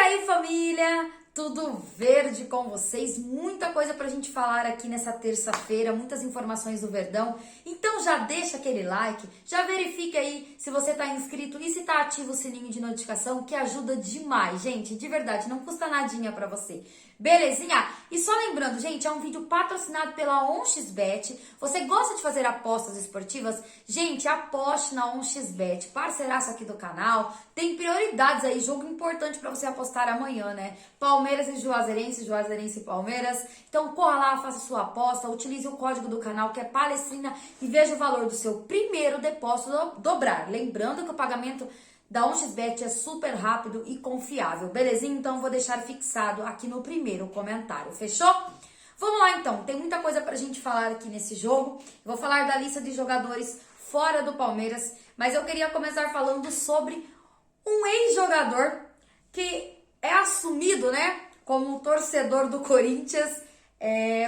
aí, família? Tudo verde com vocês? Muita coisa pra gente falar aqui nessa terça-feira, muitas informações do Verdão. Então já deixa aquele like, já verifica aí se você tá inscrito e se tá ativo o sininho de notificação, que ajuda demais, gente, de verdade, não custa nadinha pra você. Belezinha? E só lembrando, gente, é um vídeo patrocinado pela 1xBet. Você gosta de fazer apostas esportivas? Gente, aposte na 1xBet, parceiraço aqui do canal. Tem prioridades aí, jogo importante pra você apostar amanhã, né? Palmeiras e Juazeirense, Juazeirense e Palmeiras. Então corra lá, faça sua aposta, utilize o código do canal que é Palestrina e veja o valor do seu primeiro depósito dobrar. Lembrando que o pagamento da 1xBet é super rápido e confiável, belezinha? Então eu vou deixar fixado aqui no primeiro comentário, fechou? Vamos lá então, tem muita coisa pra gente falar aqui nesse jogo. Eu vou falar da lista de jogadores fora do Palmeiras, mas eu queria começar falando sobre um ex-jogador que é assumido, né, como torcedor do Corinthians.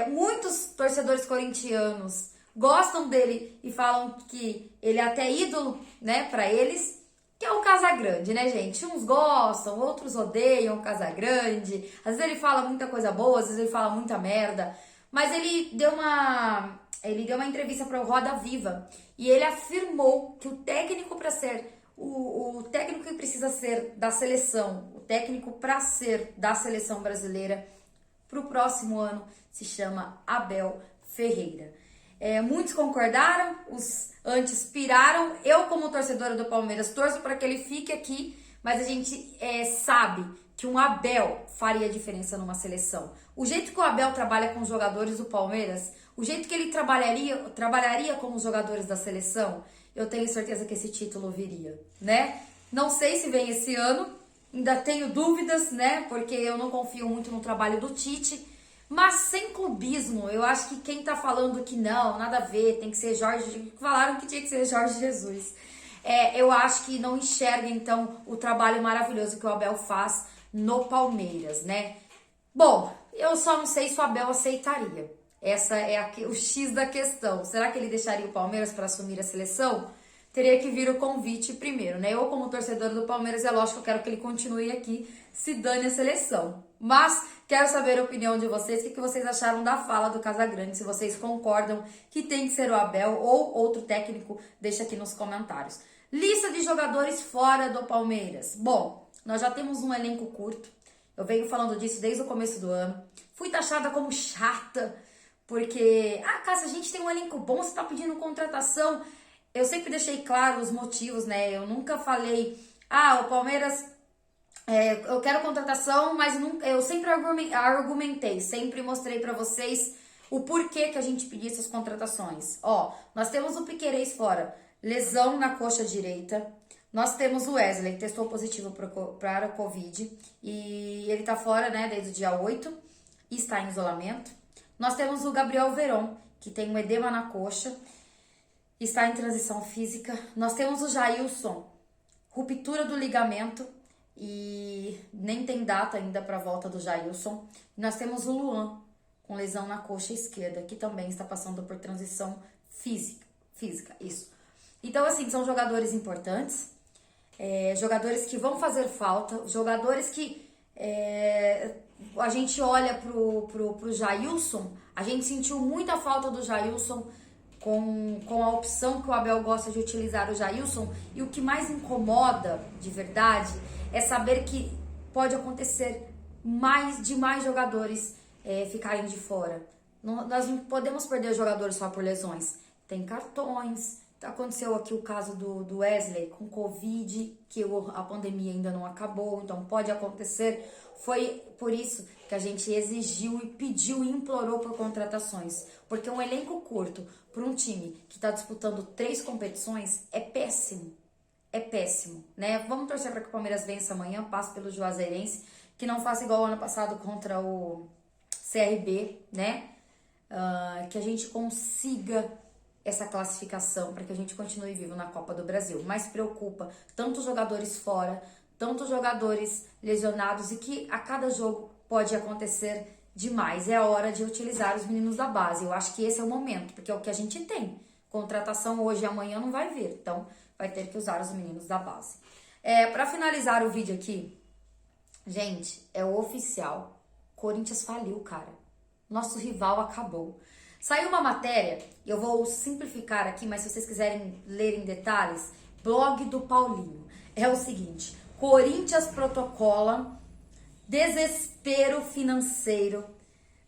Muitos torcedores corintianos gostam dele e falam que ele é até ídolo, né, pra eles, que é o Casagrande, né, gente? Uns gostam, outros odeiam o Casagrande. Às vezes ele fala muita coisa boa, às vezes ele fala muita merda. Mas ele deu uma entrevista para o Roda Viva e ele afirmou que o técnico para ser o técnico que precisa ser da seleção, o técnico para ser da seleção brasileira para o próximo ano se chama Abel Ferreira. Muitos concordaram, os antes piraram. Eu, como torcedora do Palmeiras, torço para que ele fique aqui, mas a gente sabe que um Abel faria diferença numa seleção. O jeito que o Abel trabalha com os jogadores do Palmeiras, o jeito que ele trabalharia com os jogadores da seleção, eu tenho certeza que esse título viria, né? Não sei se vem esse ano, ainda tenho dúvidas, né? Porque eu não confio muito no trabalho do Tite. Mas sem clubismo, eu acho que quem tá falando que não, nada a ver, tem que ser Jorge... Falaram que tinha que ser Jorge Jesus. Eu acho que não enxerga, então, o trabalho maravilhoso que o Abel faz no Palmeiras, né? Bom, eu só não sei se o Abel aceitaria. Essa é o X da questão. Será que ele deixaria o Palmeiras para assumir a seleção? Teria que vir o convite primeiro, né? Eu, como torcedora do Palmeiras, é lógico que eu quero que ele continue aqui, se dane a seleção. Mas quero saber a opinião de vocês, o que vocês acharam da fala do Casagrande, se vocês concordam que tem que ser o Abel ou outro técnico, deixa aqui nos comentários. Lista de jogadores fora do Palmeiras. Bom, nós já temos um elenco curto, eu venho falando disso desde o começo do ano. Fui taxada como chata, porque, Cássia, a gente tem um elenco bom, você tá pedindo contratação. Eu sempre deixei claro os motivos, né? Eu nunca falei, o Palmeiras, eu quero contratação, mas eu sempre argumentei, sempre mostrei pra vocês o porquê que a gente pedia essas contratações. Nós temos o Piquerez fora, lesão na coxa direita. Nós temos o Wesley, que testou positivo para o Covid, e ele tá fora, né, desde o dia 8, e está em isolamento. Nós temos o Gabriel Veron, que tem um edema na coxa, está em transição física. Nós temos o Jailson, ruptura do ligamento e nem tem data ainda para a volta do Jailson. Nós temos o Luan, com lesão na coxa esquerda, que também está passando por transição física, isso. Então, assim, são jogadores importantes, jogadores que vão fazer falta, jogadores que a gente olha pro Jailson, a gente sentiu muita falta do Jailson com a opção que o Abel gosta de utilizar o Jailson, e o que mais incomoda de verdade é saber que pode acontecer mais jogadores ficarem de fora. Nós não podemos perder jogadores só por lesões. Tem cartões, aconteceu aqui o caso do Wesley com Covid, que a pandemia ainda não acabou, então pode acontecer. Foi por isso que a gente exigiu e pediu e implorou por contratações, porque um elenco curto para um time que está disputando 3 competições é péssimo, né? Vamos torcer para que o Palmeiras vença amanhã, passe pelo Juazeirense, que não faça igual o ano passado contra o CRB, né? Que a gente consiga essa classificação para que a gente continue vivo na Copa do Brasil. Mas preocupa tanto jogadores fora, tanto jogadores lesionados, e que a cada jogo pode acontecer demais. É a hora de utilizar os meninos da base. Eu acho que esse é o momento, porque é o que a gente tem. Contratação hoje e amanhã não vai vir, então vai ter que usar os meninos da base. Para finalizar o vídeo aqui, Gente, é o oficial. Corinthians faliu, cara. Nosso rival acabou. Saiu uma matéria, eu vou simplificar aqui, mas se vocês quiserem ler em detalhes, blog do Paulinho. É o seguinte: Corinthians protocola desespero financeiro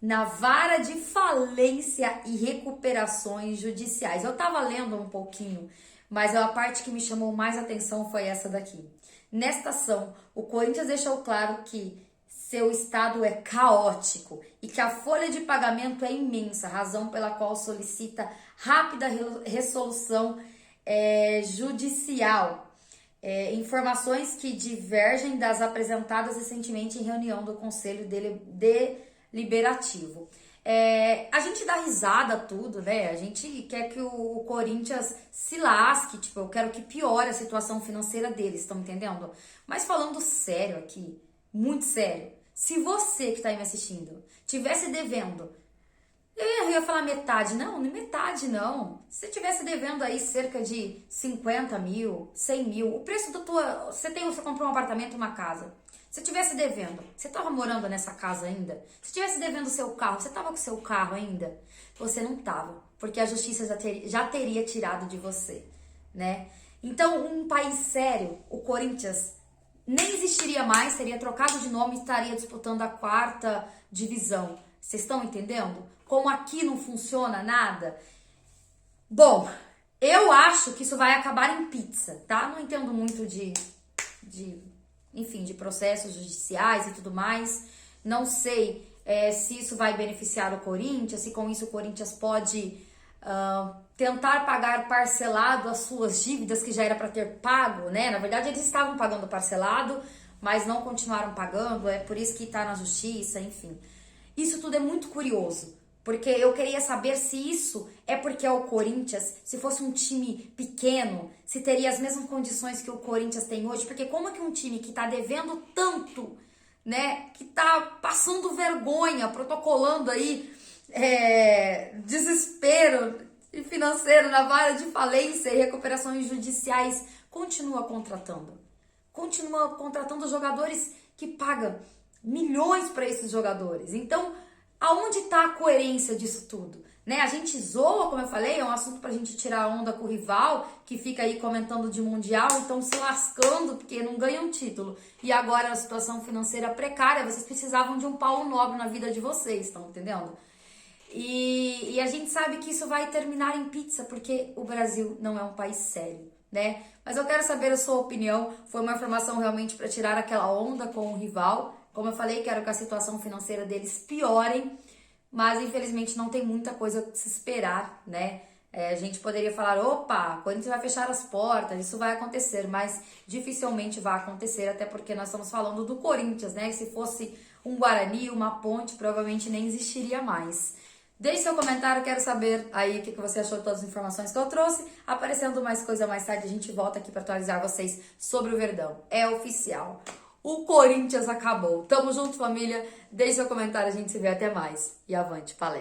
na vara de falência e recuperações judiciais. Eu tava lendo um pouquinho, mas a parte que me chamou mais atenção foi essa daqui. Nesta ação, o Corinthians deixou claro que seu estado é caótico e que a folha de pagamento é imensa, razão pela qual solicita rápida resolução judicial. Informações que divergem das apresentadas recentemente em reunião do Conselho Deliberativo. A gente dá risada tudo, né? A gente quer que o Corinthians se lasque, tipo, eu quero que piore a situação financeira deles, estão entendendo? Mas falando sério aqui, muito sério, se você que tá aí me assistindo tivesse devendo, eu ia falar metade, não metade não. Se você tivesse devendo aí cerca de 50 mil, 100 mil, o preço da tua... Você comprou um apartamento, uma casa. Se tivesse devendo, você tava morando nessa casa ainda? Se tivesse devendo o seu carro, você tava com o seu carro ainda? Você não tava, porque a justiça já teria tirado de você, né? Então, um país sério, o Corinthians nem existiria mais, teria trocado de nome e estaria disputando a 4ª divisão. Vocês estão entendendo? Como aqui não funciona nada? Bom, eu acho que isso vai acabar em pizza, tá? Não entendo muito enfim, de processos judiciais e tudo mais. Não sei se isso vai beneficiar o Corinthians, se com isso o Corinthians pode tentar pagar parcelado as suas dívidas que já era para ter pago, né? Na verdade, eles estavam pagando parcelado, mas não continuaram pagando, é por isso que tá na justiça, enfim. Isso tudo é muito curioso, porque eu queria saber se isso é porque é o Corinthians, se fosse um time pequeno, se teria as mesmas condições que o Corinthians tem hoje, porque como é que um time que tá devendo tanto, né, que tá passando vergonha, protocolando aí desespero financeiro na vara de falência e recuperações judiciais, continua contratando jogadores que pagam milhões para esses jogadores. Então, aonde está a coerência disso tudo? Né? A gente zoa, como eu falei, é um assunto pra gente tirar onda com o rival, que fica aí comentando de Mundial, então se lascando porque não ganha um título. E agora a situação financeira precária, vocês precisavam de um Paulo Nobre na vida de vocês, estão entendendo? E a gente sabe que isso vai terminar em pizza, porque o Brasil não é um país sério, né? Mas eu quero saber a sua opinião. Foi uma informação realmente para tirar aquela onda com o rival. Como eu falei, quero que a situação financeira deles piorem, mas infelizmente não tem muita coisa a se esperar, né? A gente poderia falar, opa, Corinthians vai fechar as portas, isso vai acontecer, mas dificilmente vai acontecer, até porque nós estamos falando do Corinthians, né? E se fosse um Guarani, uma Ponte, provavelmente nem existiria mais. Deixe seu comentário, quero saber aí o que você achou de todas as informações que eu trouxe. Aparecendo mais coisa mais tarde, a gente volta aqui para atualizar vocês sobre o Verdão. É oficial. O Corinthians acabou. Tamo junto, família. Deixe seu comentário, a gente se vê até mais. E avante, palestra.